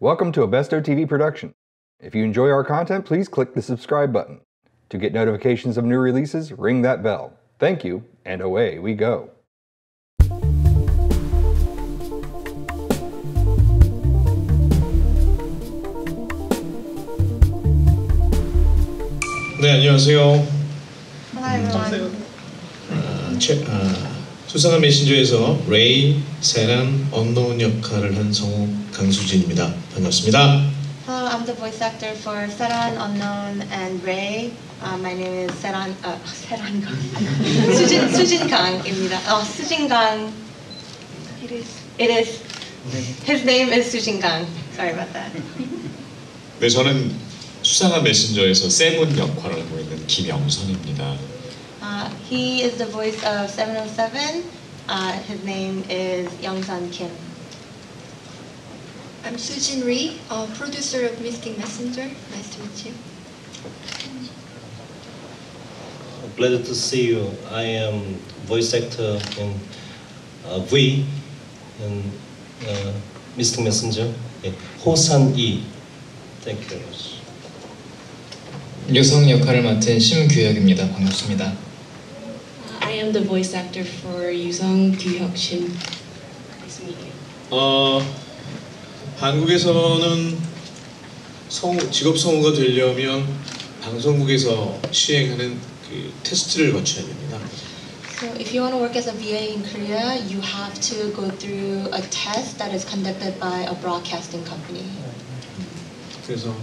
Welcome to a Besto TV production. If you enjoy our content, please click the subscribe button. To get notifications of new releases, ring that bell. Thank you, and away we go. 네, 안녕하세요. Hi everyone. 수상한 메신저에서 레이, 세란, 언노운 역할을 한 성우 강수진입니다. 반갑습니다. Hello, I'm the voice actor for Seran, Unknown, and Ray. My name is Seran Gang. Sujin Gang입니다. Sujin Gang. It is. His name is Sujin Gang. Sorry about that. 네, 저는 수상한 메신저에서 세븐 역할을 하고 있는 김영선입니다. He is the voice of 707. His name is Youngsun Kim. I'm Sujin Ri, producer of Mystic Messenger. Nice to meet you. Glad to see you. I am voice actor in V in Mystic Messenger. 호산 이. Thank you very much. 유성 역할을 맡은 심규혁입니다. 반갑습니다. I am the voice actor for 유성 규혁 심. Nice to meet you. 한국에서는 직업 성우가 되려면 방송국에서 시행하는 그 테스트를 거쳐야 됩니다. So if you want to work as a VA in Korea, you have to go through a test that is conducted by a broadcasting company. 그래서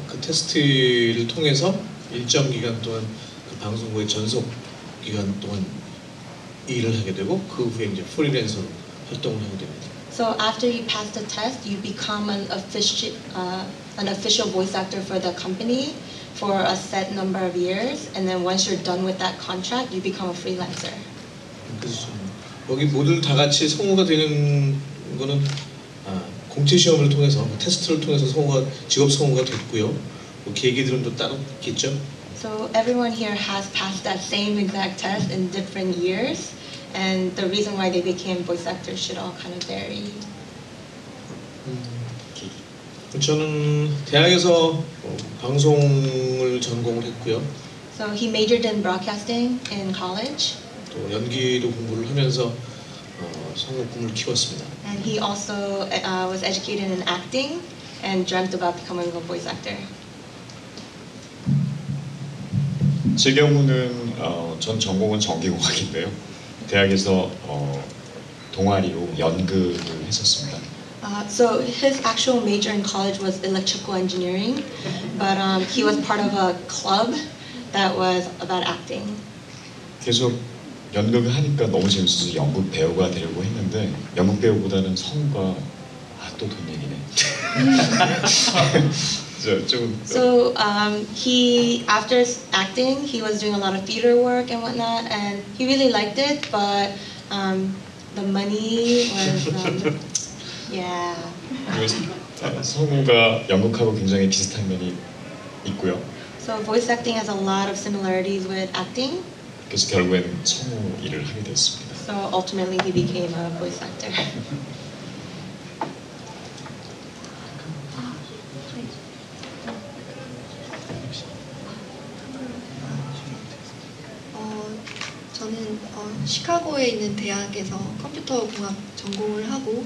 그 테스트를 통해서 일정 기간 동안 그 방송국의 전속 기간 동안 일을 하게 되고 그 후에 이제 프리랜서로 활동을 하게 됩니다. So after you pass the test, you become an official voice actor for the company for a set number of years, and then once you're done with that contract, you become a freelancer. 그래서 여기 모두 다 같이 성우가 되는 거는 공채 시험을 통해서 테스트를 통해서 직업 성우가 됐고요. 그 계기들은 또 따로 있겠죠. So everyone here has passed that same exact test in different years, and the reason why they became voice actors should all kind of vary. 저는 대학에서 방송을 전공을 했고요. So he majored in broadcasting in college. 또 연기도 공부를 하면서 성우 꿈을 키웠습니다. And he also was educated in acting and dreamt about becoming a voice actor. 제 경우는 전 전공은 전기공학인데요. 대학에서 동아리로 연극을 했었습니다. So his actual major in college was electrical engineering, but he was part of a club that was about acting. 계속 연극을 하니까 너무 재밌어서 연극 배우가 되려고 했는데 연극 배우보다는 성우가 또 돈 얘기네. So he after acting he was doing a lot of theater work and whatnot, and he really liked it, but the money was yeah. 성우가 연극하고 굉장히 비슷한 면이 있고요. So voice acting has a lot of similarities with acting. 그래서 결국엔 성우 일을 하게 됐습니다. So ultimately he became a voice actor. 저는 시카고에 있는 대학에서 컴퓨터 공학 전공을 하고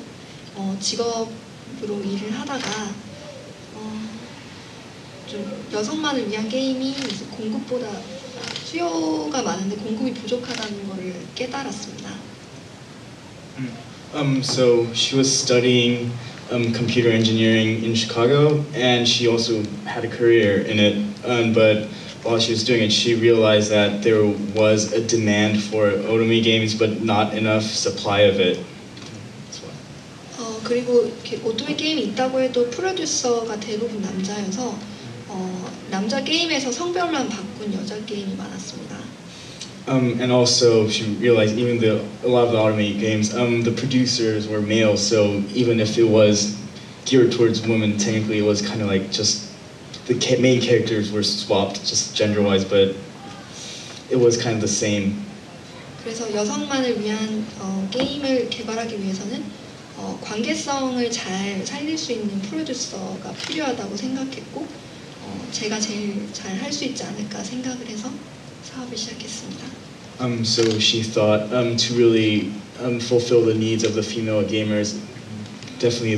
직업으로 일을 하다가 좀 여성만을 위한 게임이 공급보다 수요가 많은데 공급이 부족하다는 것을 깨달았습니다. So she was studying computer engineering in Chicago, and she also had a career in it. But while she was doing it, she realized that there was a demand for otome games, but not enough supply of it. 그리고 오토메 게임이 있다고 해도 프로듀서가 대부분 남자여서 남자 게임에서 성별만 바꾼 여자 게임이 많았습니다. And also she realized even a lot of the automated games, the producers were male, so even if it was geared towards women, technically it was kind of like just the main characters were swapped just gender-wise, but it was kind of the same. 그래서 여성만을 위한 게임을 개발하기 위해서는 관계성을 잘 살릴 수 있는 프로듀서가 필요하다고 생각했고 제가 제일 잘 할 수 있지 않을까 생각을 해서 사업을 시작했습니다. So she thought to really fulfill the needs of the female gamers, definitely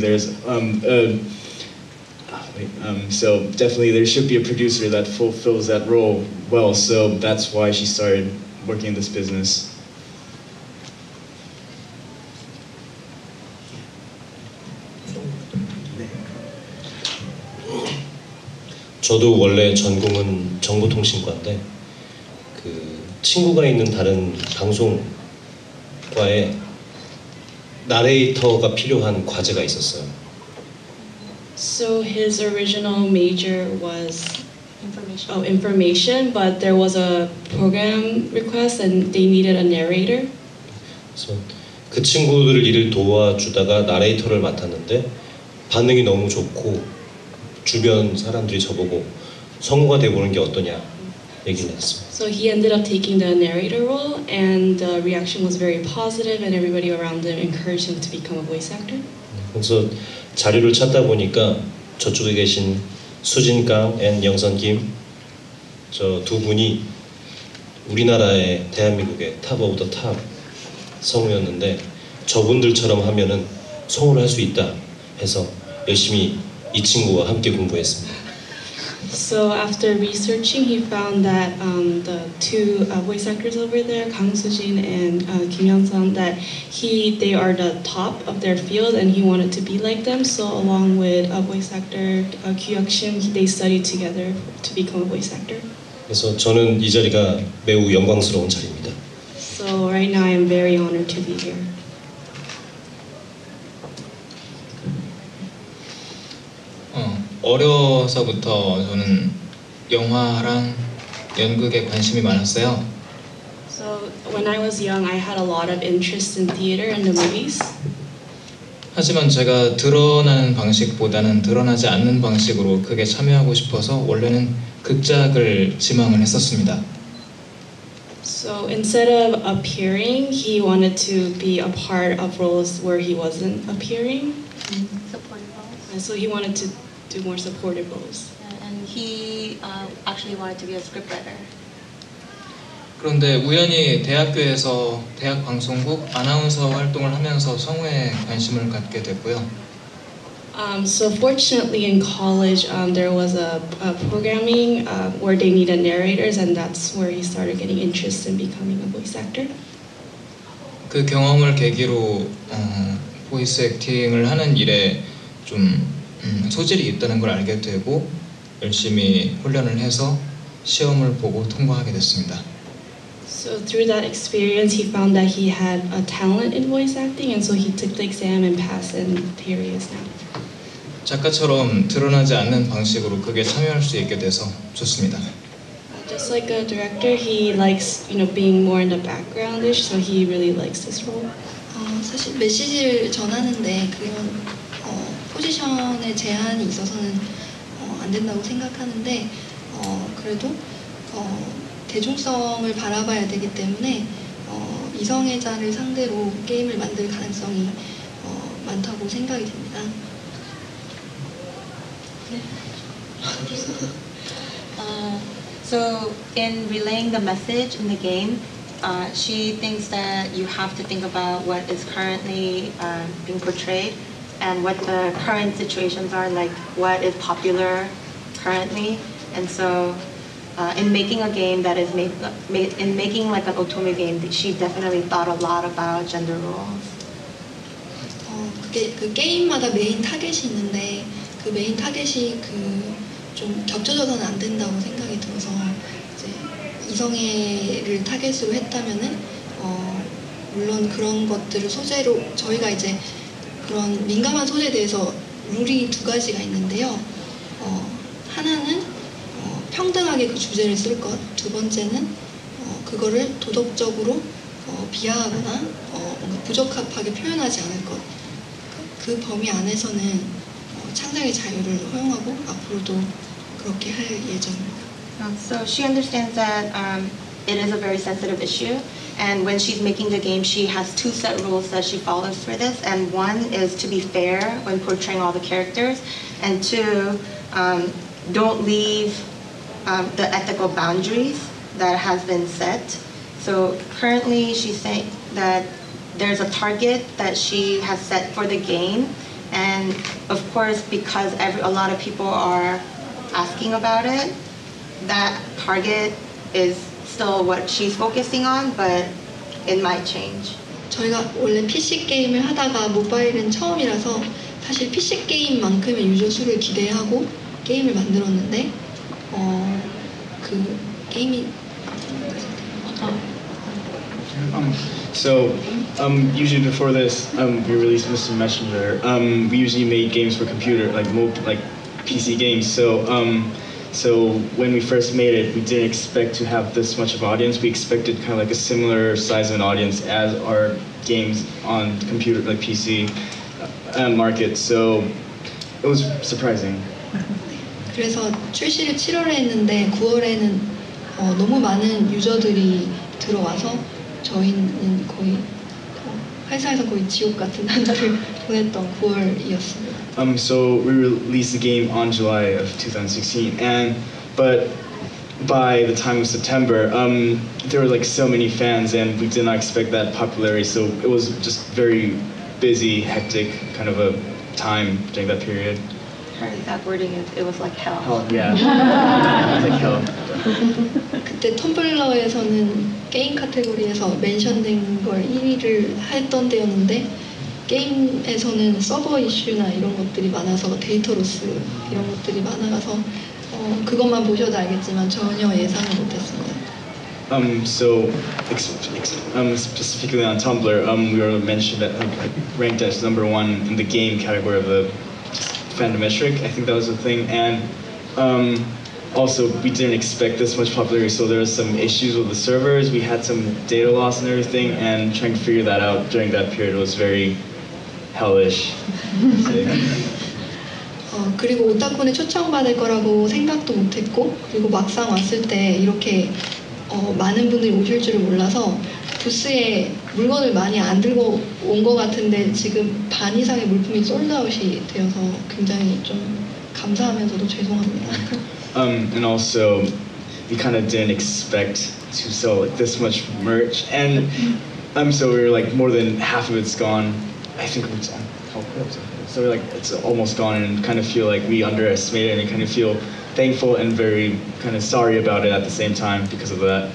so definitely there should be a producer that fulfills that role well. So that's why she started working in this business. 저도 원래 전공은 정보통신과인데 그 친구가 있는 다른 방송과에 나레이터가 필요한 과제가 있었어요. So his original major was information, but there was a program request and they needed a narrator. 그래서 그 친구들 일을 도와주다가 나레이터를 맡았는데 반응이 너무 좋고 주변 사람들이 저보고 성우가 되어보는 게 어떠냐 얘기를 했어요. So he ended up taking the narrator role, and the reaction was very positive, and everybody around him encouraged him to become a voice actor. 그래서 자료를 찾다 보니까 저쪽에 계신 수진강 앤 영선김 저 두 분이 우리나라의 대한민국의 탑 오브 더 탑 성우였는데 저분들처럼 하면은 성우를 할 수 있다 해서 열심히 이 친구와 함께 공부했습니다. So after researching, he found that the two voice actors over there, Kang Soo-jin and Kim Hyun-sun, that they are the top of their field, and he wanted to be like them. So along with a voice actor, Kyu Hyuk-shim, they studied together to become a voice actor. 그래서 저는 이 자리가 매우 영광스러운 자리입니다. So right now, I am very honored to be here. 어려서부터 저는 영화랑 연극에 관심이 많았어요. So when I was young, I had a lot of interest in theater and the movies. 하지만 제가 드러나는 방식보다는 드러나지 않는 방식으로 크게 참여하고 싶어서 원래는 극작을 지망을 했었습니다. So instead of appearing, he wanted to be a part of roles where he wasn't appearing. Supportive roles. And so he wanted to do more supportive roles. And he actually wanted to be a scriptwriter. 그런데 우연히 대학교에서 대학 방송국 아나운서 활동을 하면서 성우에 관심을 갖게 됐고요. So fortunately in college there was a programming where they needed narrators, and that's where he started getting interest in becoming a voice actor. 그 경험을 계기로 보이스 액팅을 하는 일에 좀 소질이 있다는 걸 알게 되고 열심히 훈련을 해서 시험을 보고 통과하게 됐습니다. So through that experience, he found that he had a talent in voice acting, and so he took the exam and passed, and here he is now. 작가처럼 드러나지 않는 방식으로 크게 참여할 수 있게 돼서 좋습니다. Just like a director, he likes being more in the backgroundish, so he really likes this role. 사실 메시지를 전하는데 그런 포지션의 제한이 있어서는 안 된다고 생각하는데 그래도 대중성을 바라봐야 되기 때문에 이성애자를 상대로 게임을 만들 가능성이 많다고 생각이 됩니다. So in relaying the message in the game, she thinks that you have to think about what is currently being portrayed and what the current situations are, like what is popular currently. And so in making a game that is in making like an otome game, she definitely thought a lot about gender roles. 그 게임마다 메인 타겟이 있는데 그 메인 타겟이 좀 겹쳐져서는 안 된다고 생각이 들어서 이제 이성애를 타겟으로 했다면은 물론 그런 것들을 소재로 저희가 이제 그런 민감한 소재에 대해서 룰이 두 가지가 있는데요. 하나는 평등하게 그 주제를 쓸 것, 두 번째는 그거를 도덕적으로 비하하거나 뭔가 부적합하게 표현하지 않을 것. 그 범위 안에서는 창작의 자유를 허용하고 앞으로도 그렇게 할 예정입니다. So she understands that it is a very sensitive issue, And when she's making the game, she has two set rules that she follows for this. And one is to be fair when portraying all the characters. And two, don't leave the ethical boundaries that has been set. So currently she's saying that there's a target that she has set for the game. And of course, because a lot of people are asking about it, that target is still what she's focusing on, but it might change. 저희가 원래 PC 게임을 하다가 모바일은 처음이라서 사실 PC 게임만큼의 유저 수를 기대하고 게임을 만들었는데 그 게임이 So usually before this, we released Mr. Messenger. We usually made games for computer, like PC games. So when we first made it, we didn't expect to have this much of an audience. We expected kind of like a similar size of an audience as our games on computer, like PC market. So it was surprising. 그래서 출시를 7월에 했는데 9월에는 너무 많은 유저들이 들어와서 저희는 거의 회사에서 거의 지옥 같은 한 달을 보냈던 9월이었습니다. So we released the game on July of 2016, but by the time of September, there were like so many fans, and we did not expect that popularity. So it was just very busy, hectic kind of a time during that period. Her exact wording is, it was like hell. Hell, yeah. It was like hell. 그때 텀블러에서는 게임 카테고리에서 멘션된 걸 1위를 했던 때였는데 게임에서는 서버 이슈나 이런 것들이 많아서 데이터 로스 이런 것들이 많아서 그것만 보셔도 알겠지만 전혀 예상을 못했습니다. So specifically on Tumblr, we were mentioned ranked as #1 in the game category of the Fandometric. I think that was the thing, and also we didn't expect this much popularity. So there was some issues with the servers. We had some data loss and everything, and trying to figure that out during that period was very hellish. 그리고 오타콘에 초청받을 거라고 생각도 못했고 그리고 막상 왔을 때 이렇게 많은 분들이 오실 줄을 몰라서 부스에 물건을 많이 안 들고 온 것 같은데 지금 반 이상의 물품이 솔드아웃이 되어서 굉장히 좀 감사하면서도 죄송합니다. And also, we kind of didn't expect to sell like this much merch, and so we were like more than half of it's gone. I think it's so we're like it's almost gone, and kind of feel like we underestimated, and we kind of feel thankful and very kind of sorry about it at the same time because of that.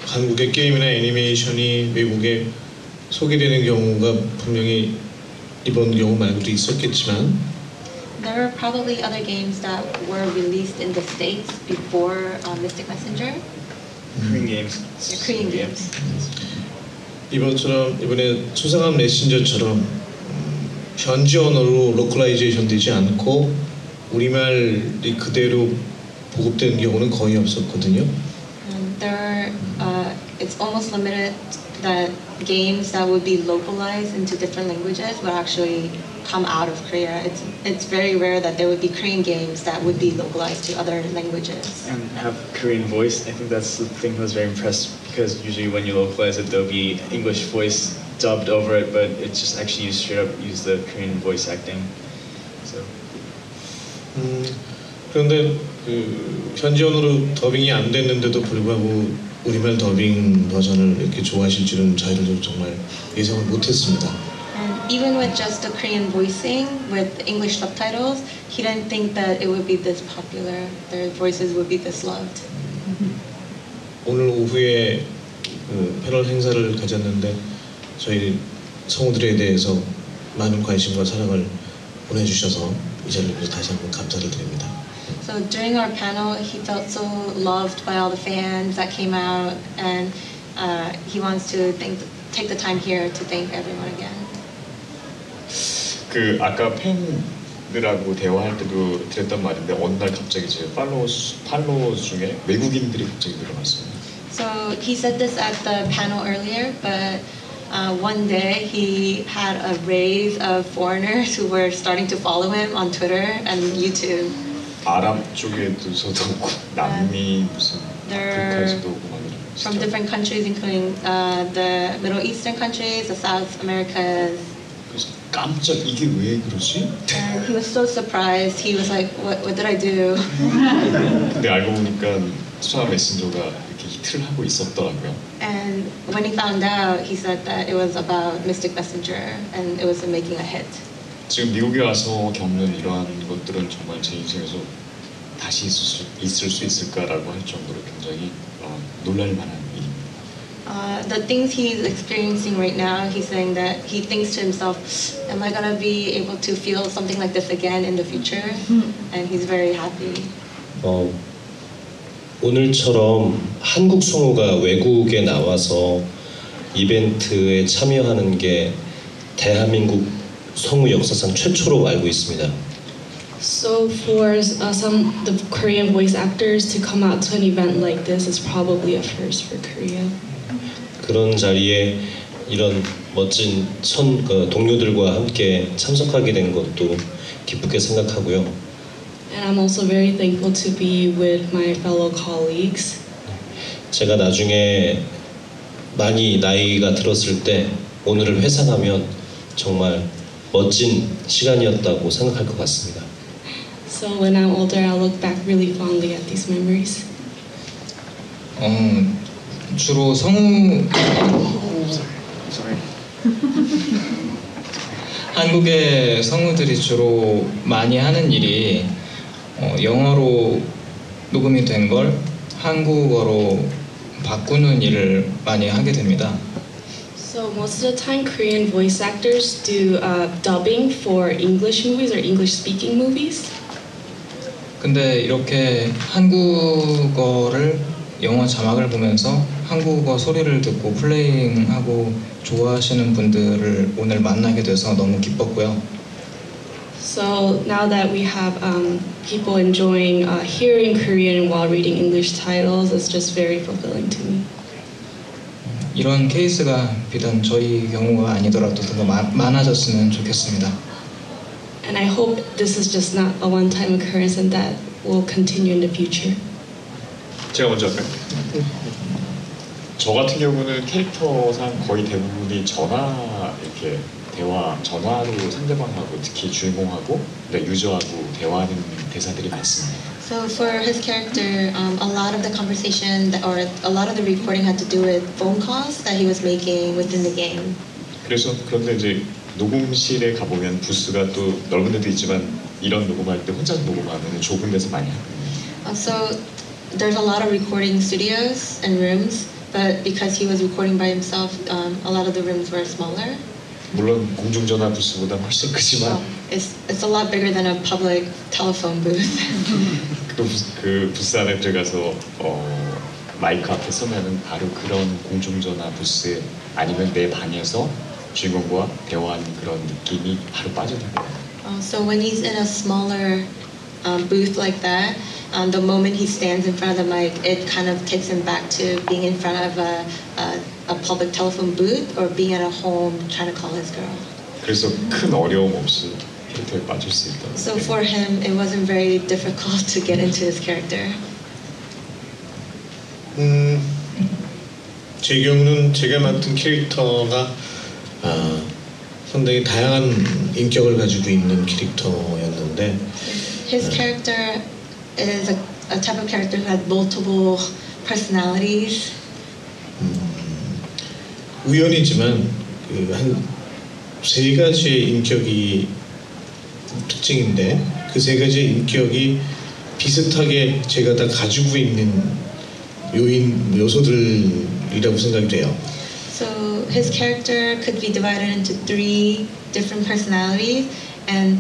한국의 게임이나 애니메이션이 외국에 소개되는 경우가 분명히 이번 경우 말고도 있었겠지만 There were probably other games that were released in the States before Mystic Messenger. Korean games. Korean games. 이번에 수상한 메신저처럼 현지 언어로 로컬라이제이션 되지 않고 우리말이 그대로 보급되는 경우는 거의 없었거든요. It's almost limited that games that would be localized into different languages would actually come out of Korea. It's very rare that there would be Korean games that would be localized to other languages. And have Korean voice. I think that's the thing that was very impressed because usually when you localize it, there'll be English voice dubbed over it, but it's just actually straight up use the Korean voice acting. So. 그런데 현지 언어로 더빙이 안 됐는데도 불구하고 우리말 더빙 버전을 이렇게 좋아하실 줄은 저희들도 정말 예상을 못했습니다. And even with just the Korean voicing with English subtitles, he didn't think that it would be this popular. Their voices would be this loved. 오늘 오후에 패널 행사를 가졌는데 저희 성우들에 대해서 많은 관심과 사랑을 보내주셔서 이 자리를 다시 한번 감사를 드립니다. So during our panel, he felt so loved by all the fans that came out, and he wants to take the time here to thank everyone again. 그 아까 팬들하고 대화할 때도 드렸던 말인데 어느 날 갑자기 제 팔로워 중에 외국인들이 갑자기 늘어났어요. So he said this at the panel earlier, but one day he had a raise of foreigners who were starting to follow him on Twitter and YouTube. 아랍 쪽에서도 남미 무슨 they're 아프리카에서도 오고 막 from different countries, including the Middle Eastern countries, the South Americas. 그래서 깜짝 이게 왜 그러지? And he was so surprised. He was like, "What did I do?" 근데 알고 보니까 수아 메신저가 이렇게 히트를 하고 있었더라고요. And when he found out, he said that it was about Mystic Messenger, and it was making a hit. 지금 미국에 와서 겪는 이러한 것들은 정말 제 인생에서 다시 있을 수 있을까라고 할 정도로 굉장히 놀랄 만한 일입니다. The things he's experiencing right now, he's saying that he thinks to himself, am I going to be able to feel something like this again in the future? And he's very happy. 오늘처럼 한국 성우가 외국에 나와서 이벤트에 참여하는 게 대한민국 성우 역사상 최초로 알고 있습니다. So for some the Korean voice actors to come out to an event like this is probably a first for Korea. 그런 자리에 이런 멋진 동료들과 함께 참석하게 된 것도 기쁘게 생각하고요. And I'm also very thankful to be with my fellow colleagues. 제가 나중에 많이 나이가 들었을 때 오늘을 회상하면 정말 멋진 시간이었다고 생각할 것 같습니다. So when I'm older, I'll look back really fondly at these memories. 주로 성우 한국의 성우들이 주로 많이 하는 일이 영어로 녹음이 된 걸 한국어로 바꾸는 일을 많이 하게 됩니다. So most of the time, Korean voice actors do dubbing for English movies or English-speaking movies. 근데 이렇게 한국어를 영어 자막을 보면서 한국어 소리를 듣고 플레이잉하고 좋아하시는 분들을 오늘 만나게 돼서 너무 기뻤고요. So now that we have people enjoying hearing Korean while reading English titles, it's just very fulfilling to me. 이런 케이스가 비단 저희 경우가 아니더라도 더 많아졌으면 좋겠습니다. And I hope this is just not a one-time occurrence and that will continue in the future. 제가 먼저 할까요? 저 같은 경우는 캐릭터상 거의 대부분이 이렇게 전화로 상대방하고 특히 주인공하고 유저하고 대화하는 대사들이 많습니다. So for his character, a lot of the conversation or a lot of the recording had to do with phone calls that he was making within the game. 그런데 이제 녹음실에 가보면 부스가 또 넓은 데도 있지만 이런 녹음할 때 혼자 녹음하면 좁은 데서 많이 하거든요. So there's a lot of recording studios and rooms, but because he was recording by himself, a lot of the rooms were smaller. 물론 공중전화 부스보다 훨씬 크지만 it's a lot bigger than a public telephone booth. 그 부스 안에 들어가서 마이크 앞에 서면은 바로 그런 공중전화 부스 아니면 내 방에서 주인공과 대화하는 그런 느낌이 바로 빠져들어요. So when he's in a smaller booth like that, the moment he stands in front of the mic, it kind of takes him back to being in front of a public telephone booth or being at a home trying to call his girl. 그래서 큰 어려움 없이 캐릭터에 빠질 수 있다. So for him, it wasn't very difficult to get into his character. 제 경우는 제가 맡은 캐릭터가 상당히 다양한 인격을 가지고 있는 캐릭터였는데 His character is a type of character who had multiple personalities. 우연이지만 한 세 가지의 인격이 특징인데 그 세 가지의 인격이 비슷하게 제가 다 가지고 있는 요소들이라고 생각이 돼요. So his character could be divided into 3 different personalities, and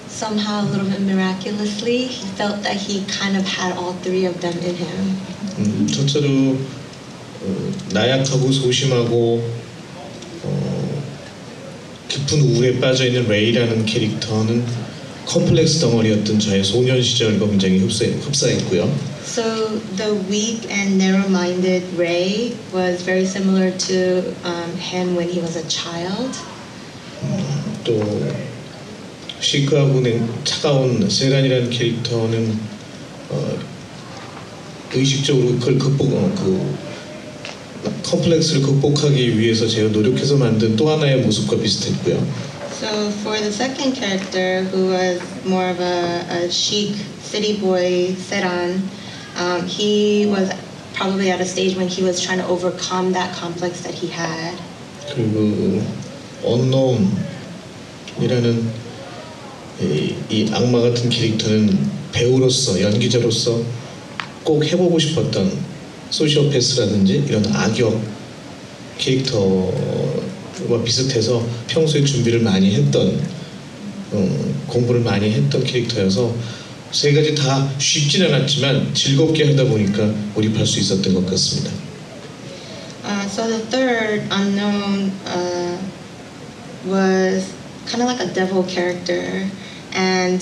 somehow, a little bit miraculously, he felt that he kind of had all 3 of them in him. 첫째로 나약하고 소심하고 깊은 우울에 빠져있는 레이라는 캐릭터는 컴플렉스 덩어리였던 저의 소년 시절과 굉장히 흡사했고요. So the weak and narrow-minded Ray was very similar to him when he was a child. 또 시크하고 차가운 세란이라는 캐릭터는 의식적으로 그걸 컴플렉스를 극복하기 위해서 제가 노력해서 만든 또 하나의 모습과 비슷했고요. So for the second character, who was more of a chic city boy, Seran, he was probably at a stage when he was trying to overcome that complex that he had. 그리고 언노운이라는 이 악마 같은 캐릭터는 배우로서 연기자로서 꼭 해보고 싶었던 소시오패스라든지 이런 악역 캐릭터와 비슷해서 평소에 준비를 많이 했던 공부를 많이 했던 캐릭터여서 세 가지 다 쉽진 않았지만 즐겁게 하다 보니까 몰입할 수 있었던 것 같습니다. So the third unknown was kind of like a devil character, and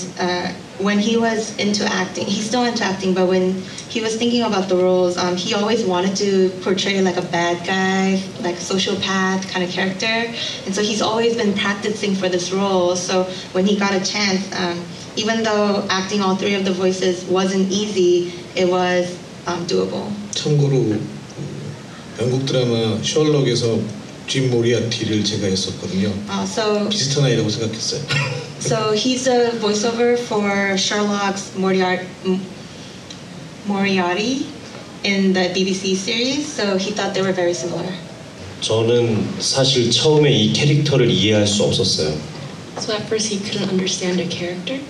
when he was into acting, he's still into acting, but when he was thinking about the roles, he always wanted to portray like a bad guy, like sociopath kind of character, and so he's always been practicing for this role. So when he got a chance, even though acting all three of the voices wasn't easy, it was doable. 참고로 영국 드라마 셜록에서 짐 모리아티를 제가 했었거든요. So 비슷한 아이라고 생각했어요. So he's the voiceover for Sherlock's Moriarty in the BBC series. So he thought they were very similar. 저는 사실 처음에 이 캐릭터를 이해할 수 없었어요. So at first he couldn't understand the character.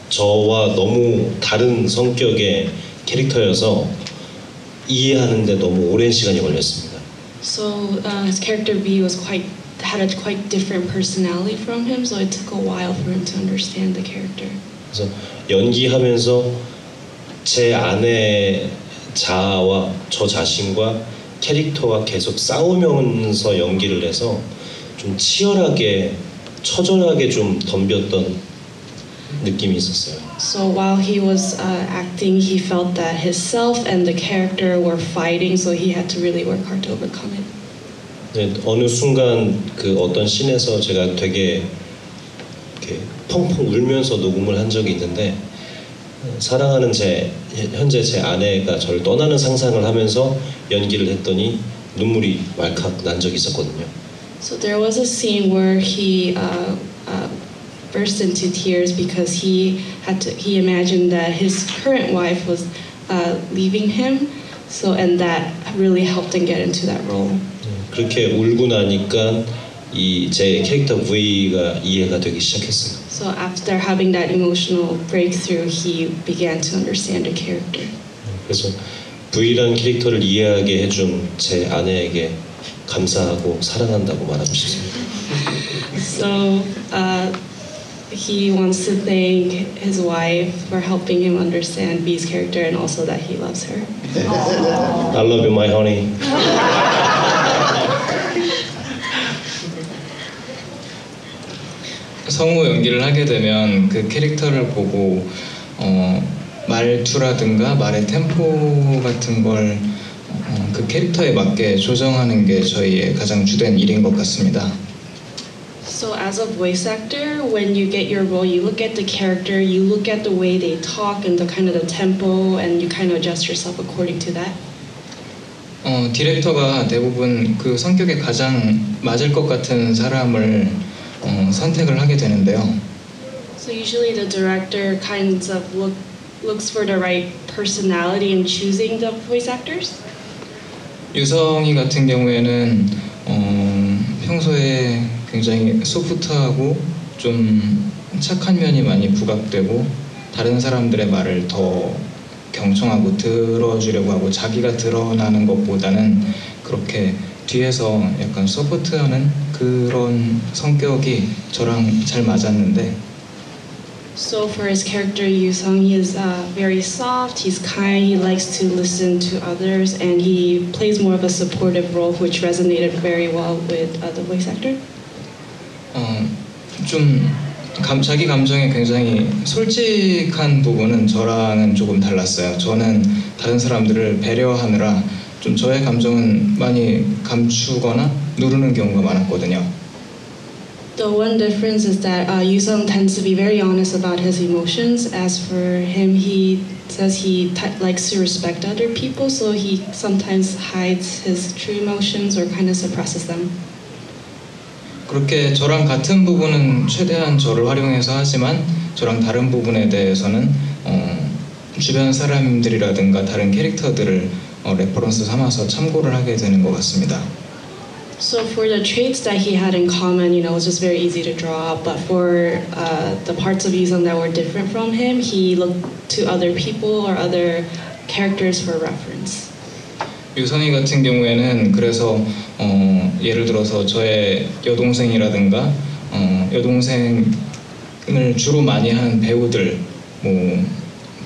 저와 너무 다른 성격의 캐릭터여서 이해하는데 너무 오랜 시간이 걸렸습니다. So his character V had a quite different personality from him, so it took a while for him to understand the character. 그래서 연기하면서 제 안의 자아와 저 자신과 캐릭터가 계속 싸우면서 연기를 해서 좀 치열하게 처절하게 좀 덤볐던 느낌이 있었어요. So while he was acting, he felt that his self and the character were fighting, so he had to really work hard to overcome it. 네, 어느 순간 그 어떤 씬에서 제가 되게 이렇게 펑펑 울면서 녹음을 한 적이 있는데 사랑하는 현재 제 아내가 저를 떠나는 상상을 하면서 연기를 했더니 눈물이 왈칵 난 적이 있었거든요. So there was a scene where he burst into tears because he imagined that his current wife was leaving him, and that really helped him get into that role. 그렇게 울고 나니까 제 캐릭터 V가 이해가 되기 시작했어요. So after having that emotional breakthrough, he began to understand the character. 그래서 V라는 캐릭터를 이해하게 해준 제 아내에게 감사하고 사랑한다고 말하고 싶습니다. So he wants to thank his wife for helping him understand V's character and also that he loves her. I love you, my honey. 성우 연기를 하게 되면 그 캐릭터를 보고 말투라든가 말의 템포 같은 걸 그 캐릭터에 맞게 조정하는 게 저희의 가장 주된 일인 것 같습니다. So as a voice actor, when you get your role, you look at the character, you look at the way they talk and the kind of the tempo, and you kind of adjust yourself according to that. 디렉터가 대부분 그 성격에 가장 맞을 것 같은 사람을 선택을 하게 되는데요. So usually the director kind of looks for the right personality in choosing the voice actors. 유성이 같은 경우에는 평소에 굉장히 소프트하고 좀 착한 면이 많이 부각되고 다른 사람들의 말을 더 경청하고 들어주려고 하고 자기가 드러나는 것보다는 그렇게 뒤에서 약간 서포트하는 그런 성격이 저랑 잘 맞았는데 So for his character Yu-sung, he is very soft, he's kind, he likes to listen to others, and he plays more of a supportive role, which resonated very well with the voice actor. 좀 자기 감정에 굉장히 솔직한 부분은 저랑은 조금 달랐어요. 저는 다른 사람들을 배려하느라 좀 저의 감정은 많이 감추거나 누르는 경우가 많았거든요. The one difference is that Yusung tends to be very honest about his emotions. As for him, he says he likes to respect other people, so he sometimes hides his true emotions or kind of suppresses them. 그렇게 저랑 같은 부분은 최대한 저를 활용해서 하지만 저랑 다른 부분에 대해서는 주변 사람들이라든가 다른 캐릭터들을 레퍼런스 삼아서 참고를 하게 되는 것 같습니다. So for the traits that he had in common, it was just very easy to draw. But for the parts of Yusung that were different from him, he looked to other people or other characters for reference. 유성이 같은 경우에는 그래서 예를 들어서 저의 여동생이라든가 여동생을 주로 많이 하는 배우들 뭐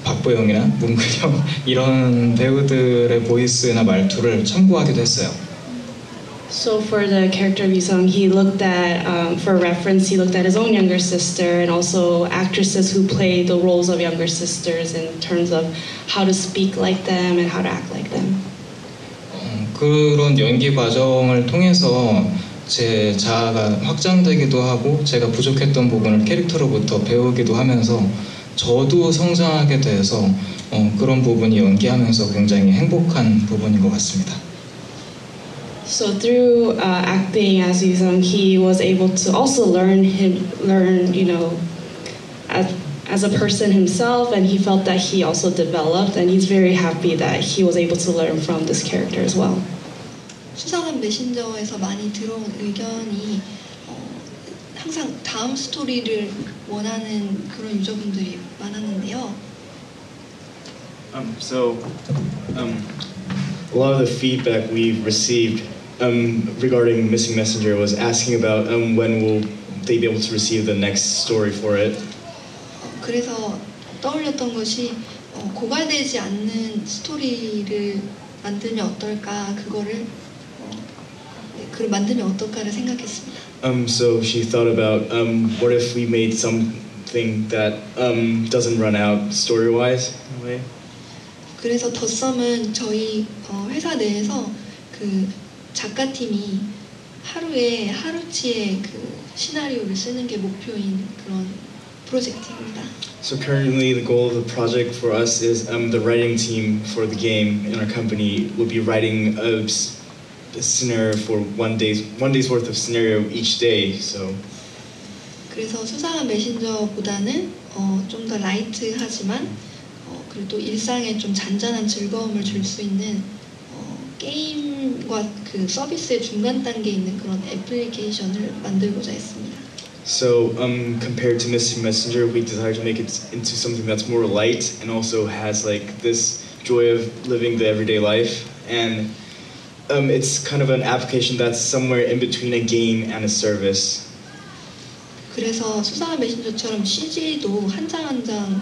박보영이나 문근영 이런 배우들의 보이스나 말투를 참고하기도 했어요. So for the character of Yusung, he looked at, for reference, he looked at his own younger sister and also actresses who play the roles of younger sisters in terms of how to speak like them and how to act like them. 그런 연기 과정을 통해서 제 자아가 확장되기도 하고 제가 부족했던 부분을 캐릭터로부터 배우기도 하면서 저도 성장하게 돼서 그런 부분이 연기하면서 굉장히 행복한 부분인 것 같습니다. So through acting as Yusung, he was able to also learn, as a person himself, and he felt that he also developed, and he's very happy that he was able to learn from this character as well. 수상한 메신저에서 많이 들어온 의견이 항상 다음 스토리를 원하는 그런 유저분들이 많았는데요. A lot of the feedback we've received regarding Missing Messenger was asking about when will they be able to receive the next story for it. 그래서 떠올렸던 것이 고갈되지 않는 스토리를 만들면 어떨까 그거를 만들면 어떨까를 생각했습니다. So she thought about what if we made something that doesn't run out story-wise in a way. 그래서 덧썸은 저희 회사 내에서 그 작가팀이 하루에 하루치의 그 시나리오를 쓰는 게 목표인 그런 프로젝트입니다. So currently the goal of the project for us is the writing team for the game in our company will be writing a scenario for one day's worth of scenario each day. So 그래서 수상한 메신저보다는 좀 더 라이트하지만 그리고 또 일상에 좀 잔잔한 즐거움을 줄 수 있는 게임과 그 서비스의 중간 단계에 있는 그런 애플리케이션을 만들고자 했습니다. So compared to Missing Messenger, we desire to make it into something that's more light and also has like this joy of living the everyday life, and it's kind of an application that's somewhere in between a game and a service. 그래서 수상한 메신저처럼 CG도 한 장 한 장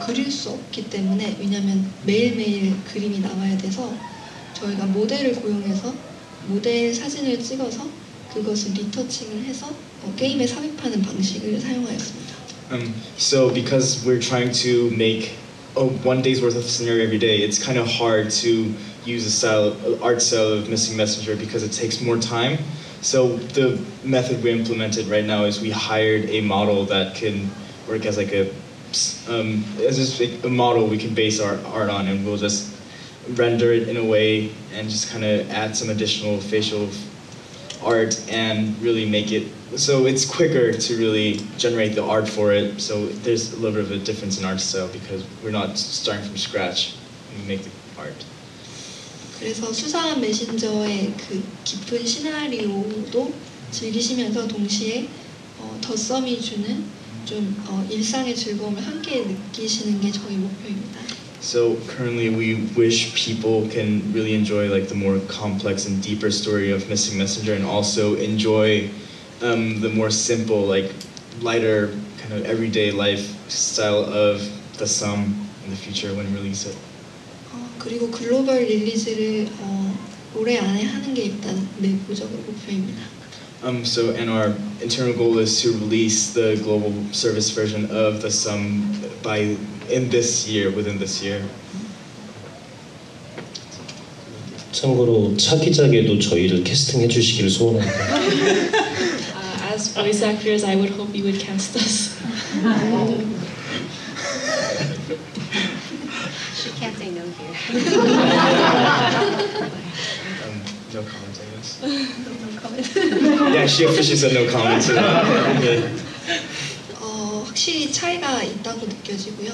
그릴 수 없기 때문에 왜냐하면 매일매일 그림이 나와야 돼서 저희가 모델을 고용해서 모델 사진을 찍어서 그것을 리터칭을 해서 게임에 삽입하는 방식을 사용하였습니다. So because we're trying to make one day's worth of scenario every day, it's kind of hard to use the art style of Missing Messenger because it takes more time. So the method we implemented right now is we hired a model that can work as like a model we can base our art on, and we'll just render it in a way and just kind of add some additional facial art and really make it so it's quicker to really generate the art for it. So there's a little bit of a difference in art style because we're not starting from scratch when we make the art. 그래서 수상한 메신저의 그 깊은 시나리오도 즐기시면서 동시에 덧썸이 주는 좀 일상의 즐거움을 함께 느끼시는 게 저희 목표입니다. So currently we wish people can really enjoy like the more complex and deeper story of Missing Messenger and also enjoy the more simple, like lighter kind of everyday life style of The Sum in the future when we release it. 그리고 글로벌 릴리즈를 올해 안에 하는 게 일단 내부적인 목표입니다. So and our internal goal is to release the global service version of The Sum within this year. 참고로 차기작에도 저희를 캐스팅해 주시기를 소원합니다. As voice actors, I would hope you would cast us. She can't say no here. No comments, I guess. No comment. Yeah, she officially said no comments. Yeah. 확실히 차이가 있다고 느껴지고요.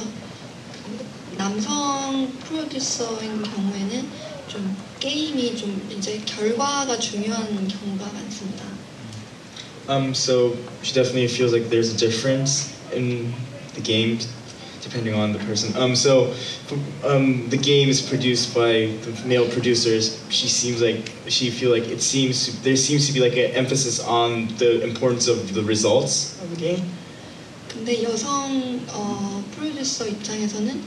남성 프로듀서인 경우에는 좀 게임이 좀 이제 결과가 중요한 경우가 많습니다. So she definitely feels like there's a difference in the game depending on the person. The game is produced by the male producers. She feel like there seems to be like an emphasis on the importance of the results of the game. 근데 여성 프로듀서 입장에서는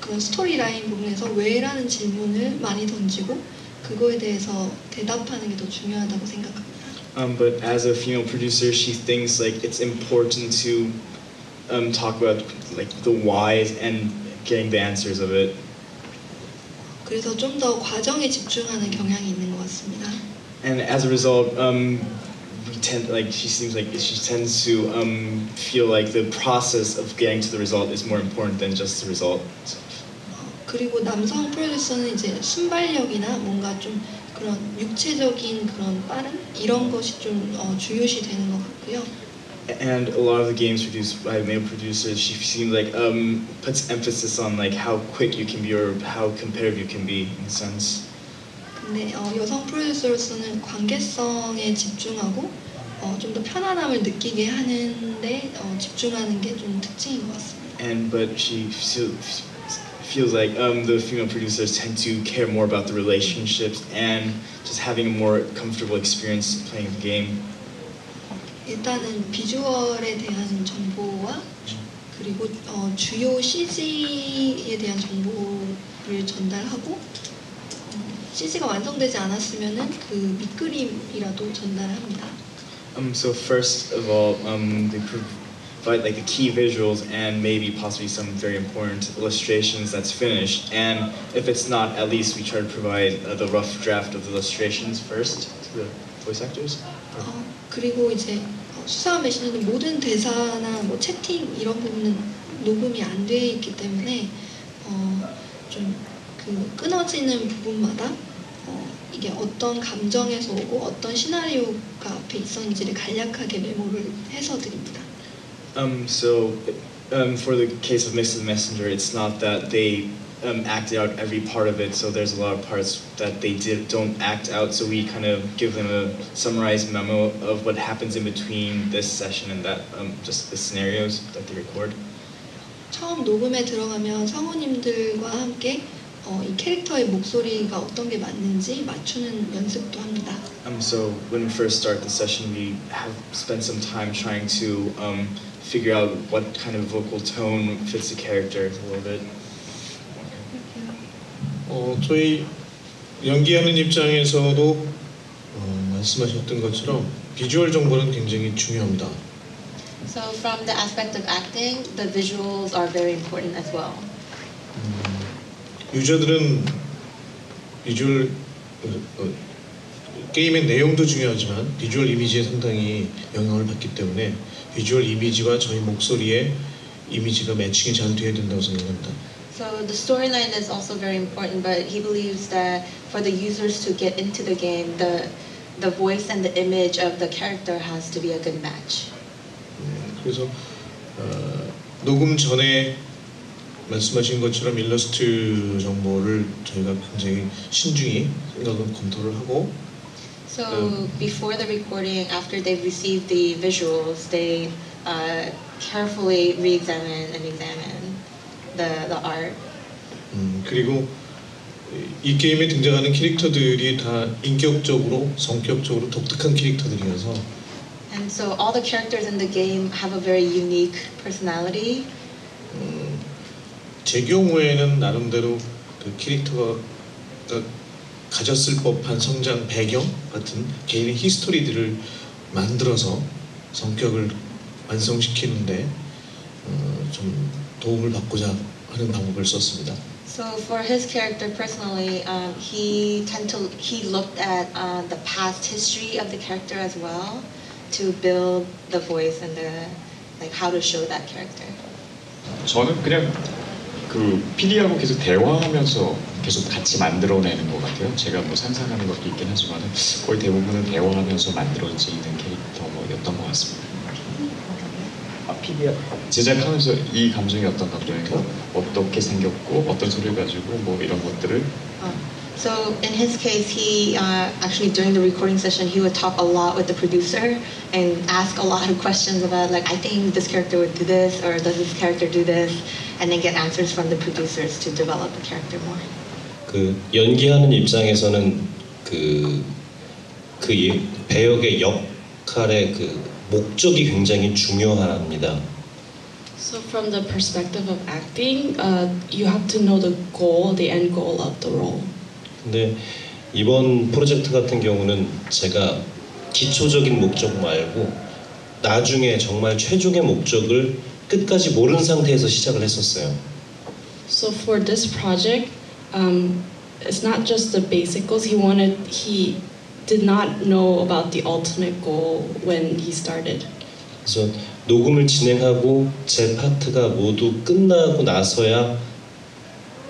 그런 스토리라인 부분에서 왜라는 질문을 많이 던지고 그거에 대해서 대답하는 게 더 중요하다고 생각합니다. But as a female producer, she thinks like it's important to talk about like the whys and getting the answers of it. 그래서 좀 더 과정에 집중하는 경향이 있는 것 같습니다. And as a result, she tends to feel like the process of getting to the result is more important than just the result. 그리고 남성 프로듀서는 이제 순발력이나 뭔가 좀 그런 육체적인 그런 빠름 이런 것이 좀 중요시 되는 것 같고요. And a lot of the games produced by male producers, she seems like puts emphasis on like how quick you can be or how competitive you can be in a sense. 근데 여성 프로듀서로서는 관계성에 집중하고 좀 더 편안함을 느끼게 하는데 집중하는 게 좀 특징인 것 같습니다. But she feels like the female producers tend to care more about the relationships and just having a more comfortable experience playing the game. 일단은 비주얼에 대한 정보와 그리고 주요 CG에 대한 정보를 전달하고 CG가 완성되지 않았으면은 그 밑그림이라도 전달합니다. So first of all, they provide like the key visuals and maybe possibly some very important illustrations that's finished. And if it's not, at least we try to provide the rough draft of the illustrations first to the voice actors. 그리고 이제 수상한 메신저는 모든 대사나 뭐 채팅 이런 부분은 녹음이 안 돼 있기 때문에 좀 그 끊어지는 부분마다 이게 어떤 감정에서 오고 어떤 시나리오가 앞에 있었는지를 간략하게 메모를 해서 드립니다. For the case of Mixed Messenger, it's not that they acted out every part of it, so there's a lot of parts that they don't act out, so we kind of give them a summarized memo of what happens in between this session and that, just the scenarios that they record. 처음 녹음에 들어가면 성우님들과 함께 이 캐릭터의 목소리가 어떤 게 맞는지 맞추는 연습도 합니다. So when we first start the session, we have spent some time trying to figure out what kind of vocal tone fits the character a little bit. 저희 연기하는 입장에서도 말씀하셨던 것처럼 비주얼 정보는 굉장히 중요합니다. So from the aspect of acting, the visuals are very important as well. 유저들은 비주얼 게임의 내용도 중요하지만 비주얼 이미지에 상당히 영향을 받기 때문에 비주얼 이미지와 저희 목소리의 이미지가 매칭이 잘 돼야 된다고 생각합니다. So the storyline is also very important, but he believes that for the users to get into the game, the voice and the image of the character has to be a good match. 그래서 녹음 전에 말씀하신 것처럼 일러스트 정보를 저희가 굉장히 신중히 생각은 검토를 하고. So before the recording, after they've received the visuals, they carefully re-examine and examine the art. 그리고 이 게임에 등장하는 캐릭터들이 다 인격적으로, 성격적으로 독특한 캐릭터들이어서. And so all the characters in the game have a very unique personality. 제 경우에는 나름대로 그 캐릭터가 가졌을 법한 성장 배경 같은 개인의 히스토리들을 만들어서 성격을 완성시키는데 좀 도움을 받고자 하는 방법을 썼습니다. So for his character personally, he looked at the past history of the character as well to build the voice and the like how to show that character? 저는 그냥 그 PD하고 계속 대화하면서 계속 같이 만들어내는 것 같아요. 제가 뭐 상상하는 것도 있긴 하지만 거의 대부분은 대화하면서 만들어지는 캐릭터였던 것 같습니다. 제작하면서 이 감정이 어떤 감정이고 어떻게 생겼고 어떤 소리를 가지고 뭐 이런 것들을 So in his case, he actually during the recording session, he would talk a lot with the producer and ask a lot of questions about like, I think this character would do this, or does this character do this, and then get answers from the producers to develop the character more. 그 연기하는 입장에서는 배역의 역할의 그 목적이 굉장히 중요합니다. So from the perspective of acting, you have to know the goal, the end goal of the role. 근데 이번 프로젝트 같은 경우는 제가 기초적인 목적 말고 나중에 정말 최종의 목적을 끝까지 모르는 상태에서 시작을 했었어요. So for this project, it's not just the basic goals. He did not know about the ultimate goal when he started. 그래서 녹음을 진행하고 제 파트가 모두 끝나고 나서야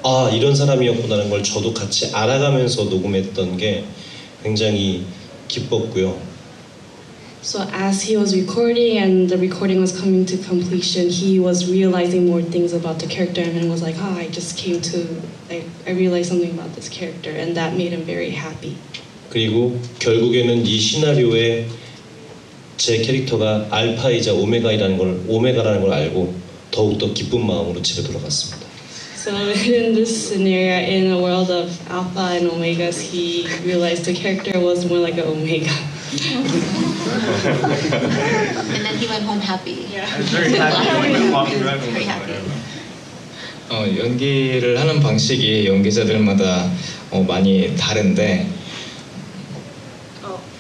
아 이런 사람이었구나라는 걸 저도 같이 알아가면서 녹음했던 게 굉장히 기뻤고요. So as he was recording and the recording was coming to completion, he was realizing more things about the character and was like, I just came to, I realized something about this character, and that made him very happy. 그리고 결국에는 이 시나리오에 제 캐릭터가 알파이자 오메가라는 걸 알고 더욱더 기쁜 마음으로 집에 돌아갔습니다. So in this scenario, in a world of alpha and omegas, he realized the character was more like an omega. And then he went home happy. Yeah. Very happy. 연기를 하는 방식이 연기자들마다 많이 다른데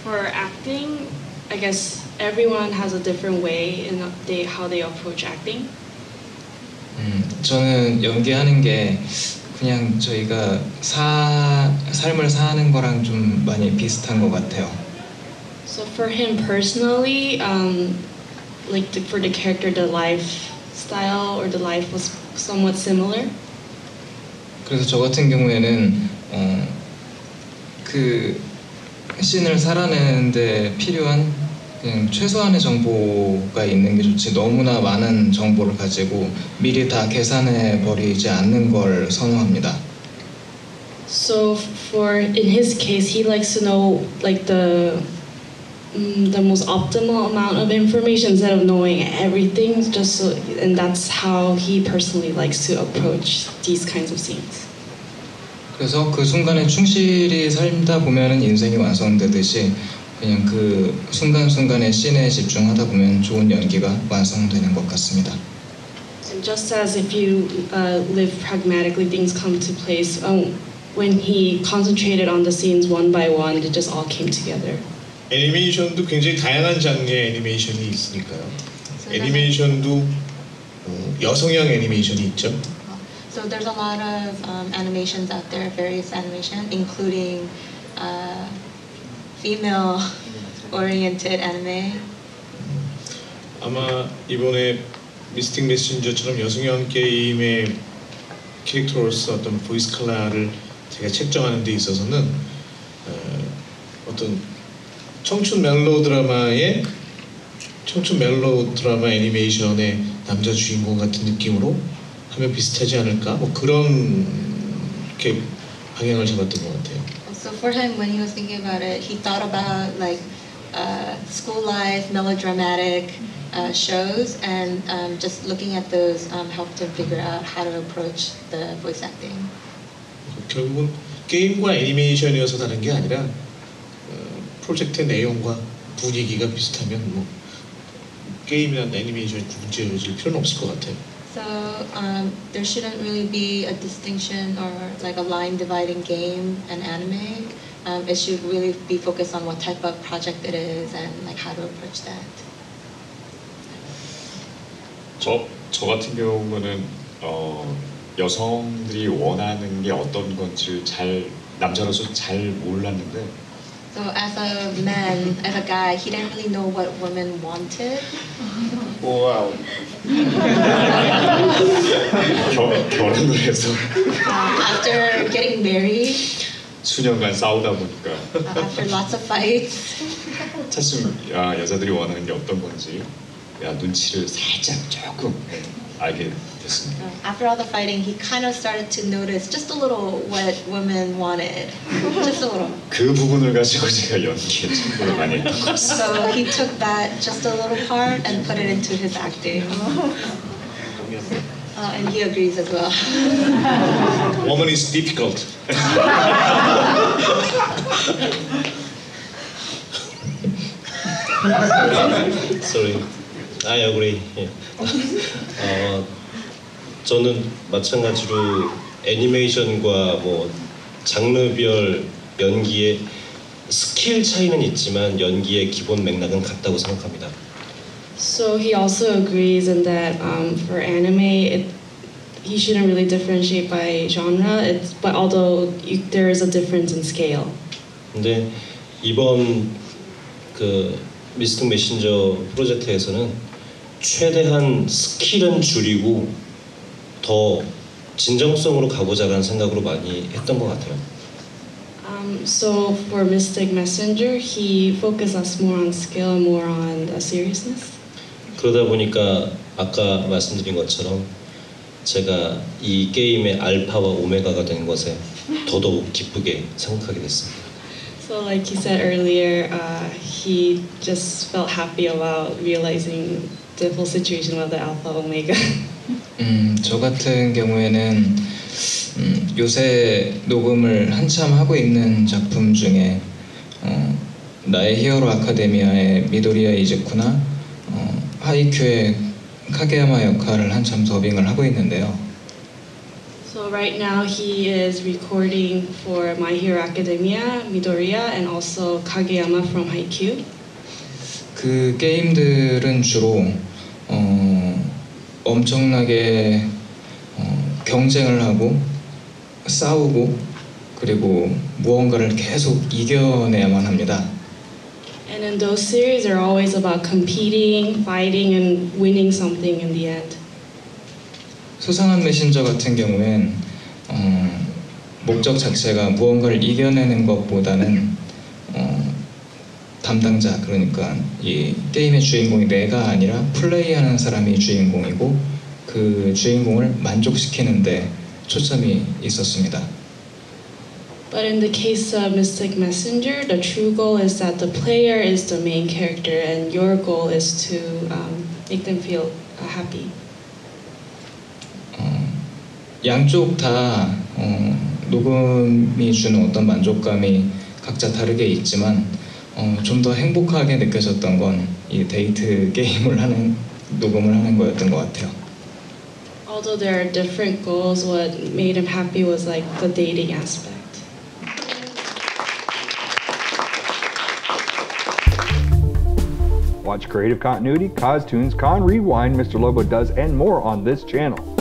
For acting, I guess everyone has a different way in how they approach acting. 저는 연기하는 게 그냥 저희가 삶을 사는 거랑 좀 많이 비슷한 것 같아요. So for him personally, for the character, the lifestyle or the life was somewhat similar. 그래서 저 같은 경우에는 그 씬을 살아내는데 필요한 그냥 최소한의 정보가 있는 게 좋지 너무나 많은 정보를 가지고 미리 다 계산해 버리지 않는 걸 선호합니다. So in his case, he likes to know like the most optimal amount of information instead of knowing everything. And that's how he personally likes to approach these kinds of scenes. 그래서 그 순간에 충실히 살다 보면은 인생이 완성되듯이 그냥 그 순간순간의 씬에 집중하다 보면 좋은 연기가 완성되는 것 같습니다. And just as if you live pragmatically, things come to place. When he concentrated on the scenes one by one, it just all came together. 애니메이션도 굉장히 다양한 장르의 애니메이션이 있으니까요. 애니메이션도 여성형 애니메이션이 있죠. So there's a lot of animations out there, various animation, including female-oriented anime. 아마 이번에 미스틱 메신저처럼 여성형 게임의 캐릭터로서 어떤 보이스 컬러를 제가 책정하는 데 있어서는 어떤 청춘 멜로드라마 애니메이션의 남자 주인공 같은 느낌으로 하면 비슷하지 않을까? 뭐 그런 이렇게 방향을 잡았던 것 같아요. So for him, when he was thinking about it, he thought about like school life, melodramatic shows, and just looking at those helped him figure out how to approach the voice acting. 결국은 게임과 애니메이션이어서 다른 게 아니라 프로젝트의 내용과 분위기가 비슷하면 뭐 게임이나 애니메이션이 구분지어질 필요는 없을 것 같아요. So there shouldn't really be a distinction or like a line dividing game and anime. It should really be focused on what type of project it is and like how to approach that. 저 같은 경우는 여성들이 원하는 게 어떤 건지 남자로서 잘 몰랐는데 So as a man, as a guy, he didn't really know what women wanted. 와우. 결혼을 해서 After getting married, 수년간 싸우다 보니까 after lots of fights, 차츰 여자들이 원하는 게 어떤 건지 눈치를 살짝 조금 알게 됐습니다. after all the fighting, he kind of started to notice just a little what women wanted. Just a little. 그 부분을 가지고 제가 연기에 참고를 많이 했던 것 같습니다. So he took that just a little part and put it into his acting. And he agrees as well. Woman is difficult. Sorry, I agree. 저는 마찬가지로 애니메이션과 뭐 장르별 연기의 스킬 차이는 있지만 연기의 기본 맥락은 같다고 생각합니다. So he also agrees in that for anime, he shouldn't really differentiate by genre. But although there is a difference in scale. 근데 이번 그 미스틱 메신저 프로젝트에서는 최대한 스킬은 줄이고 더 진정성으로 가보자라는 생각으로 많이 했던 것 같아요. So for Mystic Messenger, he focuses more on skill and more on seriousness. 그러다 보니까 아까 말씀드린 것처럼 제가 이 게임의 알파와 오메가가 된 것에 더더욱 기쁘게 생각하게 됐습니다. So like he said earlier, he just felt happy about realizing the whole situation with the Alpha Omega. 저 같은 경우에는 요새 녹음을 한참 하고 있는 작품 중에 나의 히어로 아카데미아의 미도리야 이즈쿠나 하이큐의 카게야마 역할을 한참 더빙을 하고 있는데요. So right now he is recording for My Hero Academia, Midoriya, and also Kageyama from Haikyuu. 그 게임들은 주로 엄청나게 경쟁을 하고 싸우고 그리고 무언가를 계속 이겨내야만 합니다. And in those series, they're always about competing, fighting, and winning something in the end. 수상한 메신저 같은 경우엔 목적 자체가 무언가를 이겨내는 것보다는 담당자, 그러니까 이 게임의 주인공이 내가 아니라 플레이하는 사람이 주인공이고 그 주인공을 만족시키는데 초점이 있었습니다. But in the case of Mystic Messenger, the true goal is that the player is the main character, and your goal is to make them feel happy. 양쪽 다 녹음이 주는 어떤 만족감이 각자 다르게 있지만 좀 더 행복하게 느껴졌던 건 이 데이트 게임을 하는 녹음을 하는 거였던 것 같아요. Although there are different goals, what made him happy was like the dating aspect. Watch Creative Continuity, Caustoons, Con Rewind, Mr. Lobo Does, and more on this channel.